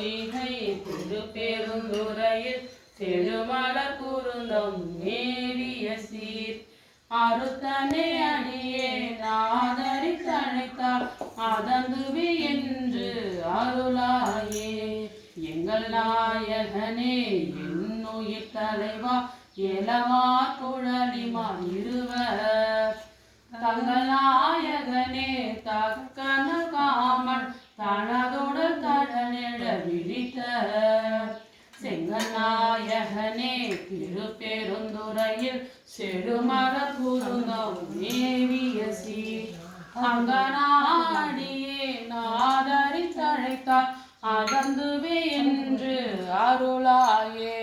பொய்கை திருப்பெருந்துறையில் செழுமலர் குருந்தம் மேவிய சீர் அறுத்தனே அடியே நாதரி தழைத்தால் அதந்துவி என்று அருளாயே. எங்கள் நாயகனே என்னுயிர் தலைவா எலவா குழலிமா இருவர் தங்கள் நாயகனே தக்கன காமன் தனதுடன் கடனிட விழித்த செங்கல் நாயகனே திருப்பெருந்துறையில் செழுமலர் குருந்தம் மேவிய சீர் அங்கனாடியே நாதரி தழைத்தால் அதந்துவே என்று அருளாயே.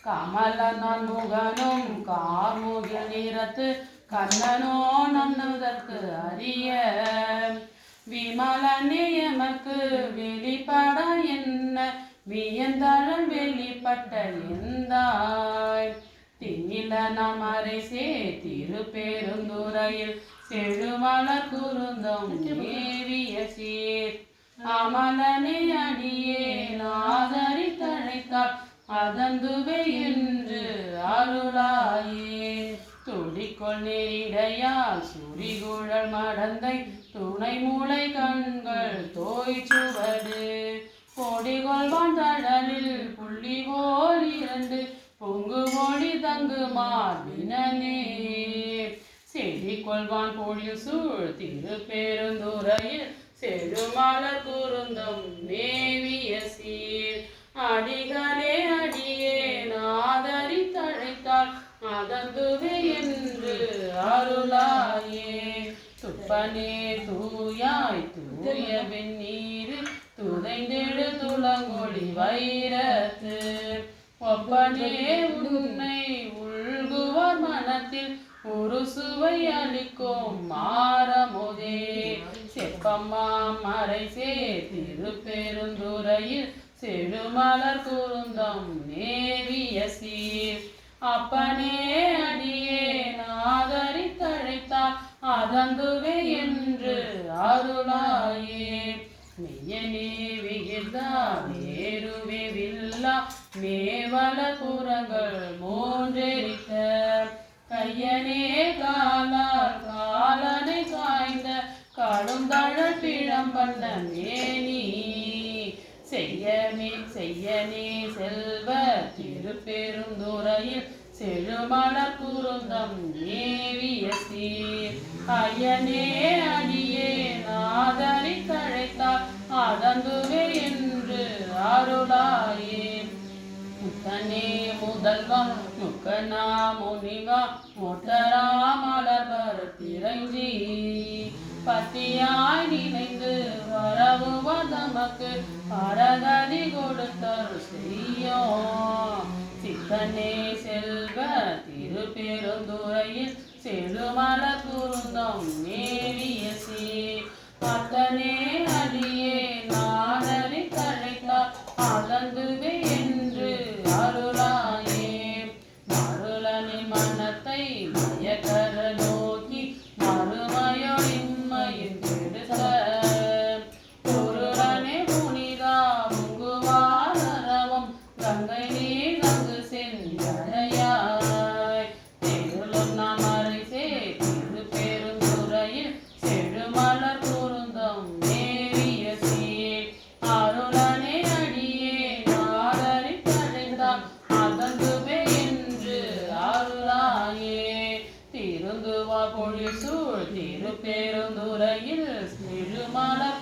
கமலன் முகனும் கார்முகில் நிறத்து கண்ணனோ நன்னுதற்கு அறிய விமலனே எமக்கு வெளிப்பட என்ன வியந்தழல் வெளிப்பட்ட எந்தாய் திண்ணில நமரசே திருப்பெருந்துறையில் செழுமலர் குருந்தம் மேவிய சீர் அமலனே அடியே நாதரி தழைத்தால் அதந்துவே என்று அருளாயே. துடிக்கொள் நெறிடையால் சுரிகுழல் மடந்தை துணை மூளை கண்கள் தோய்ச்சுவது பொடிகொள்வான் தழலில் புள்ளி போல் இரண்டு பொங்கு பொடி தங்கு மார்பினே செடி கொள்வான் பொழில் சூழ் திருப்பெருந்துறையில் செழுமலர் குருந்தம் மேவிய சீர் அடிகளே அடியே நாதரி தழைத்தால் அதந்துவே என்று அருளாயே. துப்பனே தூயாய் தூய வெந்நீர் துதைந்தெழு துளங்கொழி வைரத்து ஒப்பனே உன்னை உள்குவார் மனத்தில் ஒரு சுவை அளிக்கும் மாறமுதே செப்பம்மா மறைசே திருப்பெருந்துறையில் செழுமலர் குருந்தம் மேவிய சீர் அப்பனே அடியே நாதரி தழைத்தால் அதந்துவே என்று அருளாயே. மெய்யனே விகிர்தா வேறுவே வில்லா மேவல புறங்கள் மூன்றெரித்த கையனே காலால் காலனை காய்ந்த கடுந்தழல் பிழம்பண்ண மேனி செய்யனே செல்வ திருப்பெருந்துறையில் செழுமலர் குருந்தம் மேவிய சீர் ஐயனே அடியே நாதரி தழைத்தால் அதந்துவே என்று அருளாயே. முத்தனே முதல்வா முக்கனா முனிவா மொட்டரா மலர்வர் திரைஞ்சி பத்தியாய் நினைந்து வரவுவதமக்கு பரகதி கொடுத்தரு செய்யோம் சித்தனே செல்வ திருப்பெருந்துறையில் செழுமலர் குருந்தம் மேவிய சீர் அத்தனே அடியே நாதரி தழைத்தால் அதந்துவே என்று அருளாயே. மருளனின் மனத்தை மயக்கர நோக்கி மறுமையோ இன்மையின் கெடுத்த பொருளனே புனிதா முங்குவாரவம் கங்கை நீர் கங்கு செஞ்சடையாய் தெருளும் நமரசே திருப்பெருந்துறையில் செழுமலர் குருந்தம் மேவிய சீர் அருளனே அடியே நாதரி தழைத்தால் அதந்துவே என்று அருளாயே. திருந்துவா பொழில் சூழ் திருப்பெருந்துறையில் செழுமலர்